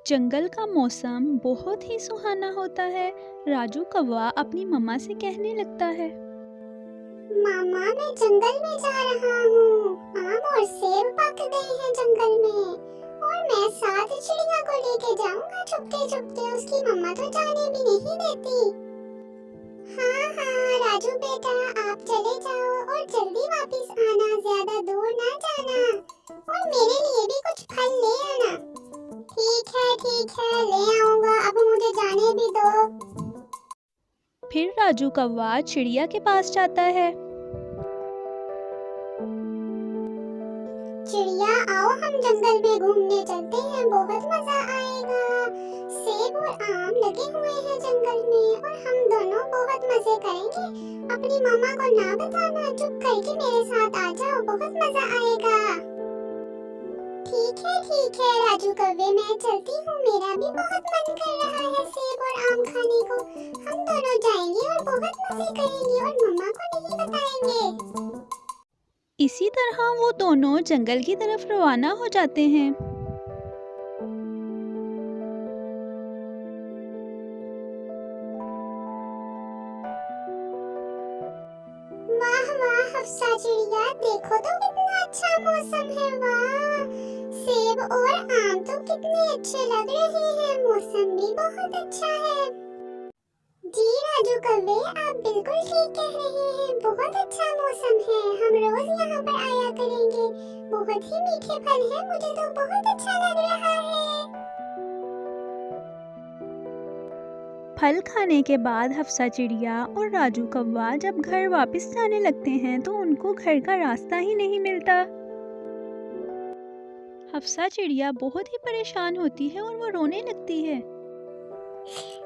जंगल का मौसम बहुत ही सुहाना होता है। राजू कौवा अपनी मम्मा से कहने लगता है, मामा मैं जंगल में जा रहा हूँ। आम और सेब पक गए हैं जंगल में और मैं साथ चिड़िया को लेके जाऊंगा चुपके चुपके। उसकी मम्मा तो जाने भी नहीं देती। हाँ हाँ राजू बेटा, आप चले जाओ और जल्दी वापस आना, ज्यादा दूर ना जाना और मेरे लिए भी कुछ फल ले आना। ठीक है ले आऊंगा, अब मुझे जाने भी दो। फिर राजू कौवा चिड़िया के पास जाता है। चिड़िया आओ, हम जंगल में घूमने चलते हैं, बहुत मजा आएगा। सेब और आम लगे हुए हैं जंगल में और हम दोनों बहुत मजे करेंगे। अपनी मम्मा को ना बताना, चुप करके मेरे साथ आ जाओ, बहुत मजा आएगा। ठीक है राजू कौवे, मैं चलती हूँ, मेरा भी बहुत मन कर रहा है सेब और आम खाने को। हम दोनों जाएंगे और बहुत मजे करेंगे और मम्मा को नहीं बताएंगे। इसी तरह वो दोनों जंगल की तरफ रवाना हो जाते हैं। वाह वाह हफ्सा चिड़िया, देखो तो कितना अच्छा मौसम है। वाह, सेब और आम तो कितने अच्छे लग रहे हैं, मौसम भी बहुत अच्छा है। जी राजू कौवे, आप बिल्कुल ठीक कह रहे हैं, बहुत अच्छा मौसम है। हम रोज यहाँ पर आया करेंगे। बहुत ही मीठे फल हैं, मुझे तो बहुत अच्छा लग रहा है। फल खाने के बाद हफ्सा चिड़िया और राजू कौवा जब घर वापस जाने लगते हैं तो उनको घर का रास्ता ही नहीं मिलता। हफ्सा चिड़िया बहुत ही परेशान होती है और वो रोने लगती है।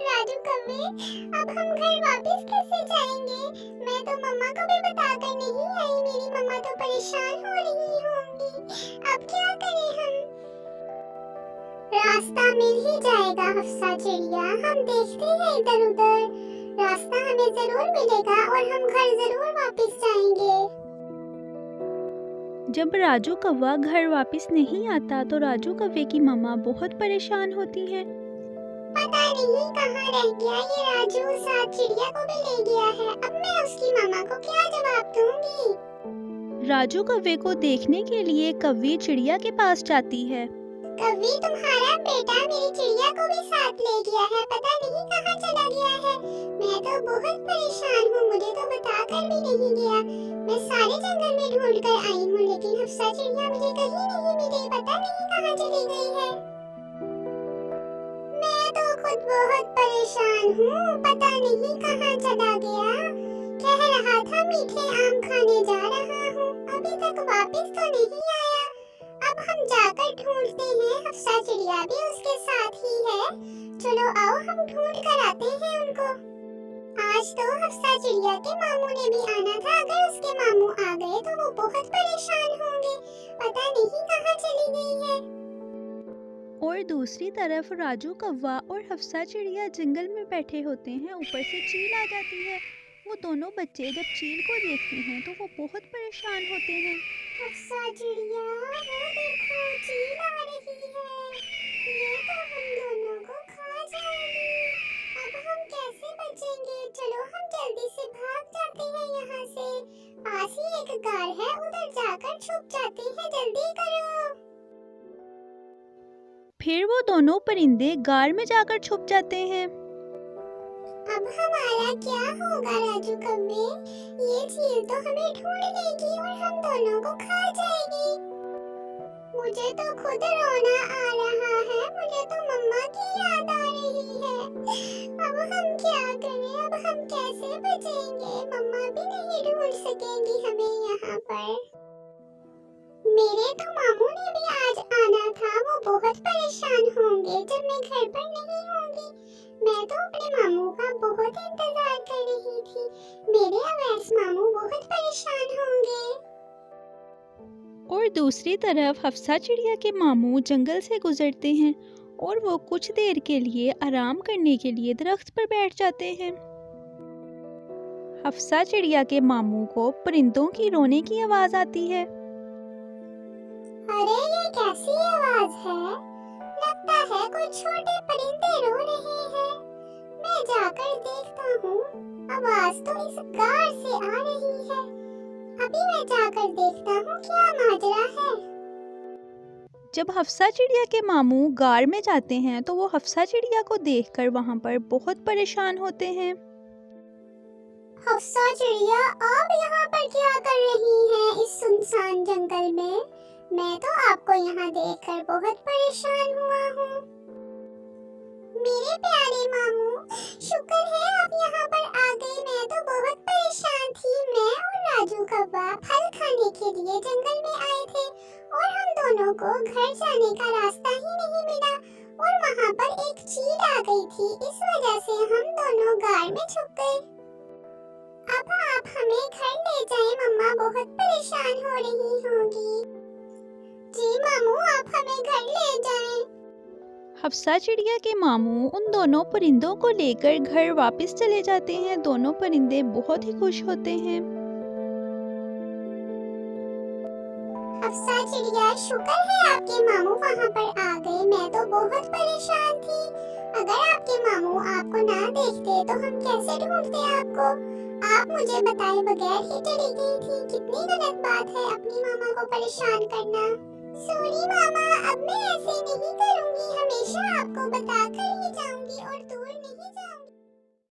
राजू कौवे, अब हम घर वापस कैसे जाएंगे? मैं तो मम्मा को भी बताकर नहीं आई, मेरी मम्मा तो परेशान हो रही होंगी। अब क्या करें हम? रास्ता मिल ही जाएगा हफ्सा चिड़िया, हम देखते हैं इधर उधर, रास्ता हमें जरूर मिलेगा और हम घर जरूर वापस जाएंगे। जब राजू कौवा घर वापस नहीं आता तो राजू कौवे की मम्मा बहुत परेशान होती है। पता नहीं कहाँ रह गया ये राजू, साथ चिड़िया को भी ले गया है। अब मैं उसकी मम्मा को क्या जवाब दूंगी? राजू कौवे को देखने के लिए कौवी चिड़िया के पास जाती है। कौवी, तुम्हारा बेटा मेरी चिड़िया को भी साथ ले गया है, पता नहीं कहाँ चला गया है। मैं तो बहुत परेशान हूँ, मुझे तो बताकर भी नहीं गया। मैं सारे जंगल में ढूंढ कर आई हूँ, लेकिन हफ्सा चिड़िया मुझे कहीं नहीं मिली, पता नहीं कहाँ चली गई है। मैं तो खुद बहुत परेशान हूँ, पता नहीं कहाँ चला गया। कह रहा था मीठे आम खाने जा रहा हूँ, अभी तक वापस तो नहीं आया। अब हम जाकर ढूंढते हैं, हफ्सा चिड़िया भी उसके साथ ही है। चलो आओ हम ढूंढ कर आते हैं उनको। आज तो हफ्सा चिड़िया के मामू ने भी आना था, अगर उसके मामू आ गए तो वो बहुत परेशान होंगे, पता नहीं कहाँ चली गई है। और दूसरी तरफ राजू कौवा और हफ्सा चिड़िया जंगल में बैठे होते हैं। ऊपर से चील आ जाती है। वो दोनों बच्चे जब चील को देखते हैं तो वो बहुत परेशान होते हैं। हफ्सा चिड़िया, वो देखो चील आ रही है, ये तो हम दोनों को खा जाएगी। अब हम कैसे बचेंगे? चलो हम जल्दी से भाग जाते हैं यहाँ से। पास ही एक गार है, उधर जाकर छुप जाते हैं, जल्दी करो। फिर वो दोनों परिंदे गार में जाकर छुप जाते हैं। अब हमारा क्या होगा राजू कौवे? ये चील तो हमें ढूंढ लेगी और हम दोनों को खा जाएगी। मुझे तो खुद रोना आ रहा है, मुझे तो मम्मा की याद आ रही है। अब हम क्या करें? अब हम कैसे बचेंगे? मम्मा भी नहीं ढूंढ सकेंगी हमें यहाँ पर। मेरे तो मामू ने भी आज आना था, वो बहुत परेशान होंगे जब मैं घर पर नहीं होंगी। मैं तो अपने मामू का बहुत इंतजार कर रही थी, मेरे अवैस मामू बहुत परेशान होंगे। और दूसरी तरफ हफ्सा चिड़िया के मामू जंगल से गुजरते हैं और वो कुछ देर के लिए आराम करने के लिए दरख्त पर बैठ जाते हैं। हफ्सा चिड़िया के मामू को परिंदों की रोने की आवाज आती है। अरे ये कैसी आवाज है? लगता है कुछ छोटे परिंदे रो रहे हैं। मैं जाकर देखता हूँ। आवाज तो इस गार से आ रही है। अभी मैं जाकर देखता हूँ क्या माजरा है। जब हफ्सा चिड़िया के मामू गार में जाते हैं तो वो हफ्सा चिड़िया को देखकर वहाँ पर बहुत परेशान होते हैं। हफ्सा चिड़िया, आप यहाँ पर क्या कर रही हैं इस सुनसान जंगल में? मैं तो आपको यहाँ देखकर बहुत परेशान हुआ हूँ। मेरे प्यारे मामू, शुक्र है आप यहाँ पर आ गए। मैं तो बहुत परेशान थी। मैं और राजू कौवा फल खाने के लिए जंगल में आए थे और हम दोनों को घर जाने का रास्ता ही नहीं मिला और वहाँ पर एक चील आ गई थी। इस वजह से हम दोनों गार में छुप गए। अब आप हमें घर ले जाएं, मम्मा बहुत परेशान हो रही होंगी। जी मामू, आप हमें घर ले जाएं। हफ्सा चिड़िया के मामू उन दोनों परिंदों को लेकर घर वापस चले जाते हैं। दोनों परिंदे बहुत ही खुश होते हैं। हफ्सा चिड़िया, शुक्र है आपके मामू वहाँ पर आ गए। मैं तो बहुत परेशान थी। अगर आपके मामू आपको ना देखते तो हम कैसे ढूंढते आपको? आप मुझे बताए बगैर ही चली गई थी। कितनी गलत बात है अपनी मामा को परेशान करना। सॉरी मामा, अब मैं ऐसे नहीं करूँगी। हमेशा आपको बताकर ही जाऊँगी और दूर नहीं जाऊँगी।